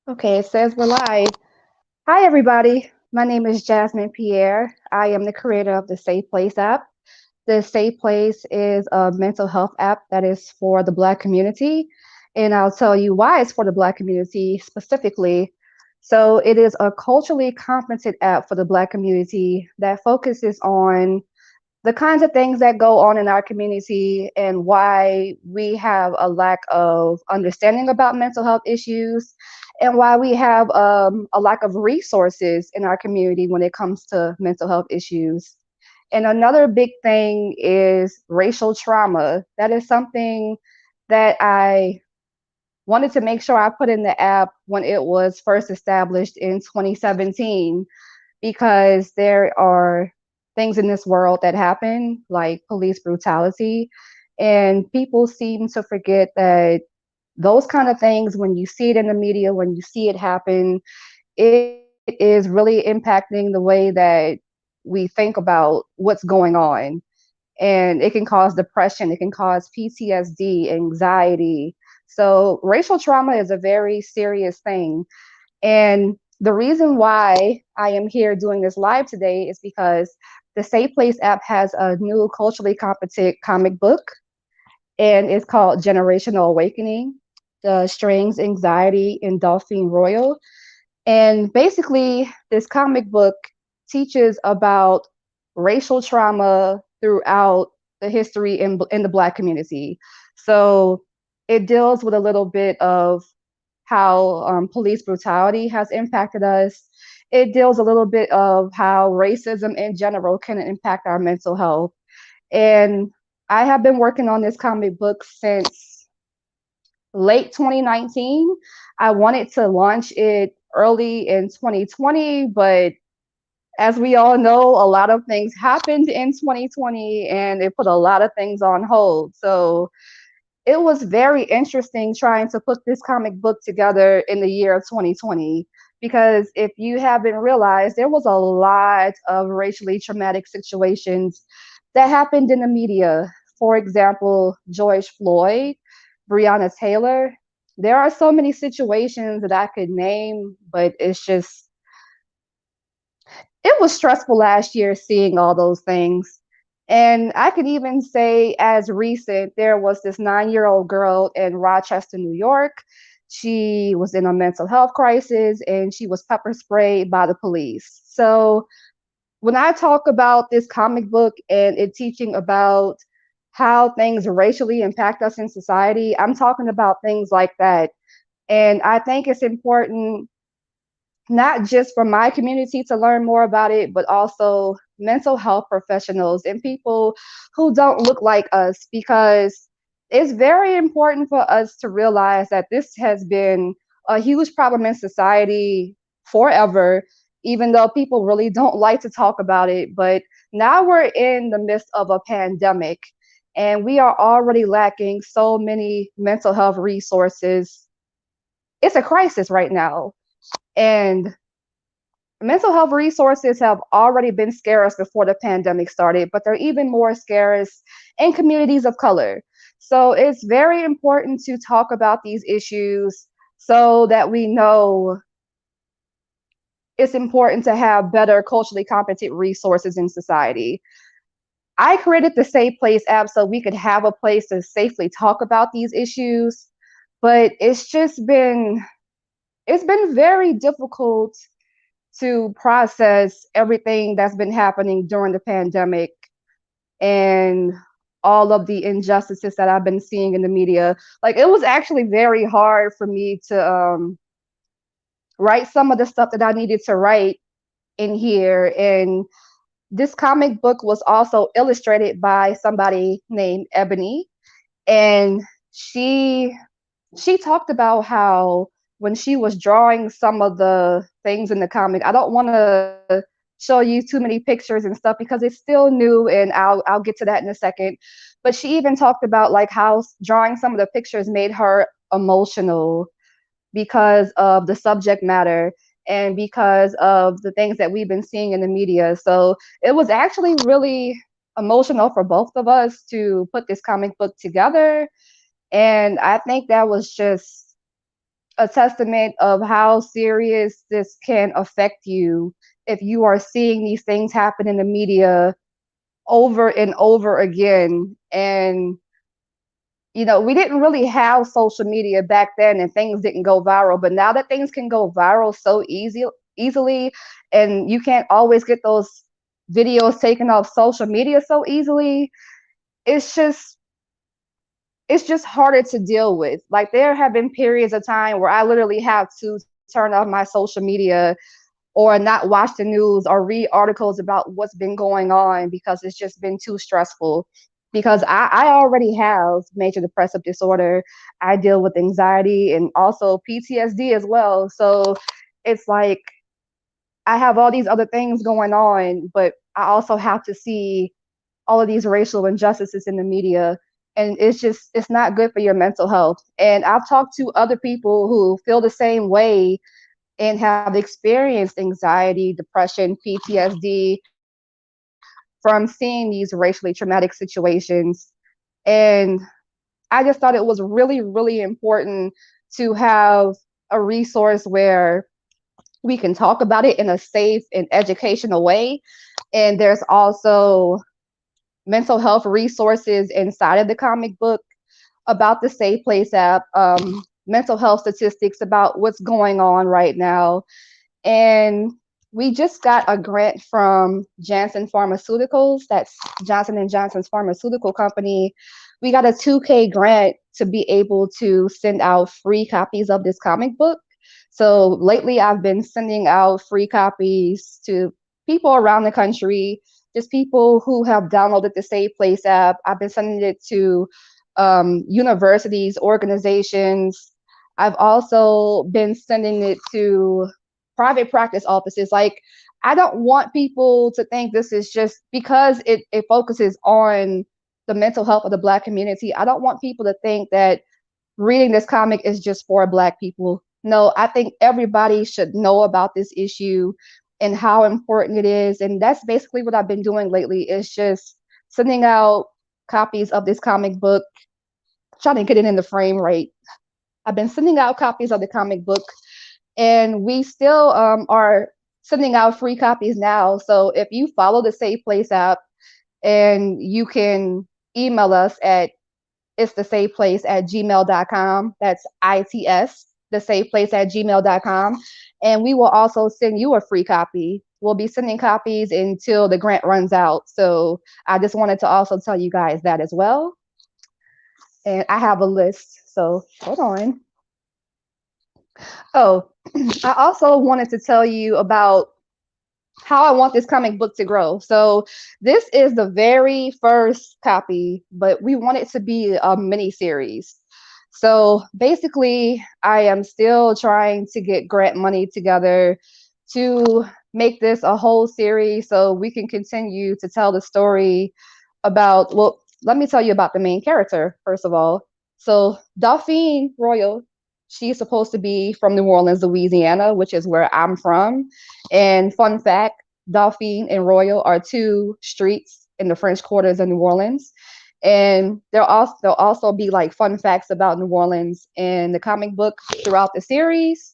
Okay, it says we're live. Hi, everybody. My name is Jasmine Pierre. I am the creator of the Safe Place app. The Safe Place is a mental health app that is for the Black community. And I'll tell you why it's for the Black community specifically. So, it is a culturally competent app for the Black community that focuses on the kinds of things that go on in our community and why we have a lack of understanding about mental health issues and why we have a lack of resources in our community when it comes to mental health issues. And another big thing is racial trauma. That is something that I wanted to make sure I put in the app when it was first established in 2017 because there are things in this world that happen, like police brutality, and people seem to forget that those kind of things, when you see it in the media, when you see it happen, it is really impacting the way that we think about what's going on. And it can cause depression, it can cause PTSD, anxiety. So, racial trauma is a very serious thing. And the reason why I am here doing this live today is because the Safe Place app has a new culturally competent comic book, and it's called Generational Awakening: The Strings, Anxiety, and Delphine Royal. And basically, this comic book teaches about racial trauma throughout the history in the Black community. So it deals with a little bit of how police brutality has impacted us. It deals a little bit of how racism in general can impact our mental health. And I have been working on this comic book since late 2019. I wanted to launch it early in 2020, but as we all know, a lot of things happened in 2020 and it put a lot of things on hold. So it was very interesting trying to put this comic book together in the year of 2020 because if you haven't realized, there was a lot of racially traumatic situations that happened in the media. For example, George Floyd, Breonna Taylor. There are so many situations that I could name, but it was stressful last year seeing all those things. And I could even say, as recent, there was this 9-year-old girl in Rochester, New York. She was in a mental health crisis and she was pepper sprayed by the police. So, when I talk about this comic book and it teaching about how things racially impact us in society, I'm talking about things like that. And I think it's important not just for my community to learn more about it, but also mental health professionals and people who don't look like us, because it's very important for us to realize that this has been a huge problem in society forever, even though people really don't like to talk about it. But now we're in the midst of a pandemic, and we are already lacking so many mental health resources. It's a crisis right now. And mental health resources have already been scarce before the pandemic started, but they're even more scarce in communities of color. So it's very important to talk about these issues so that we know it's important to have better culturally competent resources in society. I created the Safe Place app so we could have a place to safely talk about these issues, but it's been very difficult to process everything that's been happening during the pandemic and all of the injustices that I've been seeing in the media. Like, it was actually very hard for me to write some of the stuff that I needed to write in here. And this comic book was also illustrated by somebody named Ebony, and she she talked about how when she was drawing some of the things in the comic, I don't want to show you too many pictures and stuff because it's still new, and I'll get to that in a second. But she even talked about like how drawing some of the pictures made her emotional because of the subject matter and because of the things that we've been seeing in the media. So it was actually really emotional for both of us to put this comic book together. And I think that was just a testament of how serious this can affect you if you are seeing these things happen in the media over and over again. And we didn't really have social media back then and things didn't go viral, but now that things can go viral so easily, and you can't always get those videos taken off social media so easily, it's just it's just harder to deal with. Like, there have been periods of time where I literally have to turn off my social media or not watch the news or read articles about what's been going on because it's just been too stressful. Because I already have major depressive disorder. I deal with anxiety and also PTSD as well. So it's like I have all these other things going on, but I also have to see all of these racial injustices in the media. And it's not good for your mental health. And I've talked to other people who feel the same way and have experienced anxiety, depression, PTSD from seeing these racially traumatic situations. And I just thought it was really, really important to have a resource where we can talk about it in a safe and educational way. And there's also mental health resources inside of the comic book about the Safe Place app, mental health statistics about what's going on right now. And we just got a grant from Janssen Pharmaceuticals. That's Johnson and Johnson's pharmaceutical company. We got a 2K grant to be able to send out free copies of this comic book. So lately, I've been sending out free copies to people around the country, just people who have downloaded the Safe Place app. I've been sending it to universities, organizations. I've also been sending it to private practice offices. Like, I don't want people to think this is just because it focuses on the mental health of the Black community. I don't want people to think that reading this comic is just for Black people. No, I think everybody should know about this issue and how important it is. And that's basically what I've been doing lately, is just sending out copies of this comic book, trying to get it in the frame right. I've been sending out copies of the comic book, and we still are sending out free copies now. So if you follow the Safe Place app, and you can email us at itsthesafeplace@gmail.com. That's ITS, thesafeplace@gmail.com. And we will also send you a free copy. We'll be sending copies until the grant runs out. So I just wanted to also tell you guys that as well. And I have a list. So hold on. Oh, I also wanted to tell you about how I want this comic book to grow. So this is the very first copy, but we want it to be a mini series. So basically, I am still trying to get grant money together to make this a whole series so we can continue to tell the story about, well, let me tell you about the main character, first of all. So Dauphine Royal, she's supposed to be from New Orleans, Louisiana, which is where I'm from. And fun fact, Dauphine and Royal are two streets in the French quarters of New Orleans. And there'll also be like fun facts about New Orleans in the comic book throughout the series.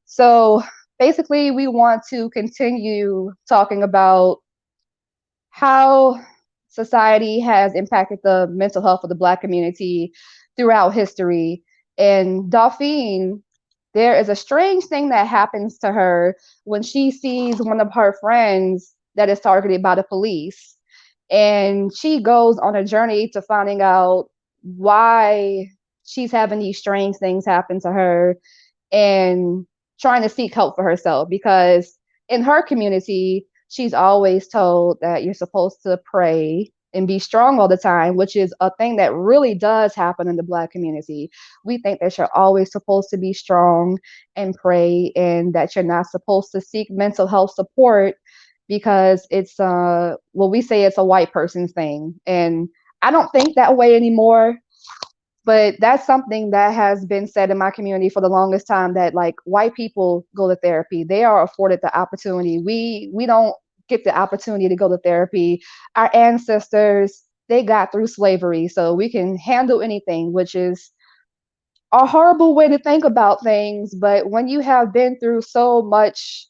So basically, we want to continue talking about how society has impacted the mental health of the Black community throughout history. And Dauphine, there is a strange thing that happens to her when she sees one of her friends that is targeted by the police. And she goes on a journey to finding out why she's having these strange things happen to her and trying to seek help for herself, because in her community, she's always told that you're supposed to pray and be strong all the time, which is a thing that really does happen in the Black community. We think that you're always supposed to be strong and pray, and that you're not supposed to seek mental health support because it's well, we say it's a white person's thing. And I don't think that way anymore. But that's something that has been said in my community for the longest time, that like white people go to therapy. They are afforded the opportunity. We don't get the opportunity to go to therapy. Our ancestors, they got through slavery, so we can handle anything, which is a horrible way to think about things, but when you have been through so much,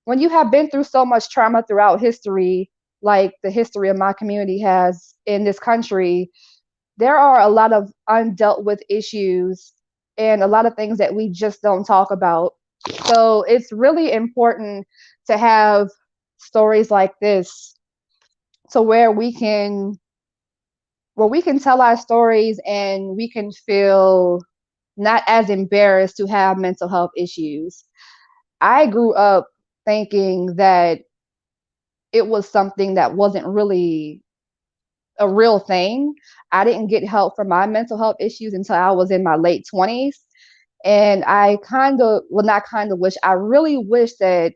when you have been through so much trauma throughout history, like the history of my community has in this country, there are a lot of undealt with issues and a lot of things that we just don't talk about. So it's really important to have stories like this to where we can tell our stories and we can feel not as embarrassed to have mental health issues. I grew up thinking that it was something that wasn't really a real thing. I didn't get help for my mental health issues until I was in my late 20s. And I kind of, well, not kind of wish, I really wish that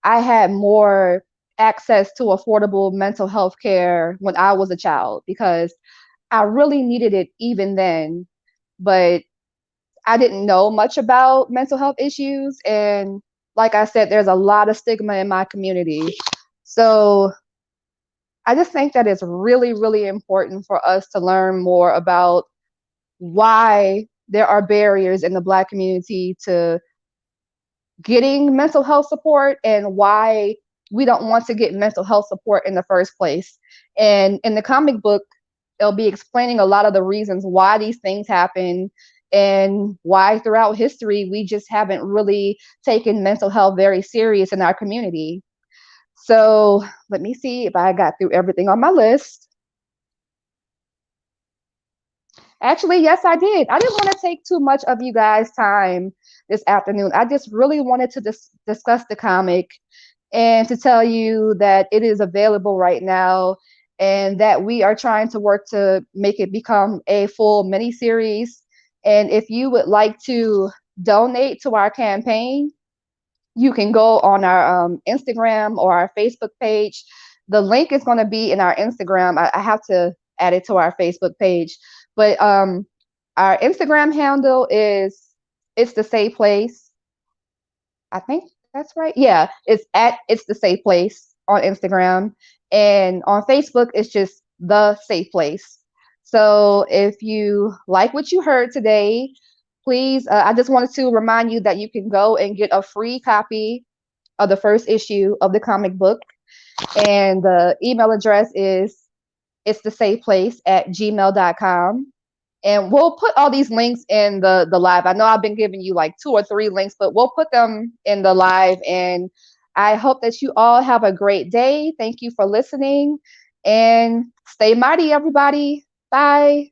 I had more access to affordable mental health care when I was a child because I really needed it even then. But I didn't know much about mental health issues. And like I said, there's a lot of stigma in my community. So I just think that it's really, really important for us to learn more about why there are barriers in the Black community to getting mental health support and why we don't want to get mental health support in the first place. And in the comic book, it'll be explaining a lot of the reasons why these things happen and why throughout history we just haven't really taken mental health very serious in our community. So let me see if I got through everything on my list. Actually, yes, I did. I didn't want to take too much of you guys' time this afternoon. I just really wanted to discuss the comic and to tell you that it is available right now and that we are trying to work to make it become a full miniseries. And if you would like to donate to our campaign, you can go on our Instagram or our Facebook page. The link is going to be in our Instagram. I have to add it to our Facebook page, but our Instagram handle is It's the Safe Place. I think that's right. Yeah, it's at It's the Safe Place on Instagram, and on Facebook it's just The Safe Place. So if you like what you heard today, please, I just wanted to remind you that you can go and get a free copy of the first issue of the comic book. And the email address is it's the safe place at gmail.com. And we'll put all these links in the live. I know I've been giving you like 2 or 3 links, but we'll put them in the live. And I hope that you all have a great day. Thank you for listening and stay mighty, everybody. Bye.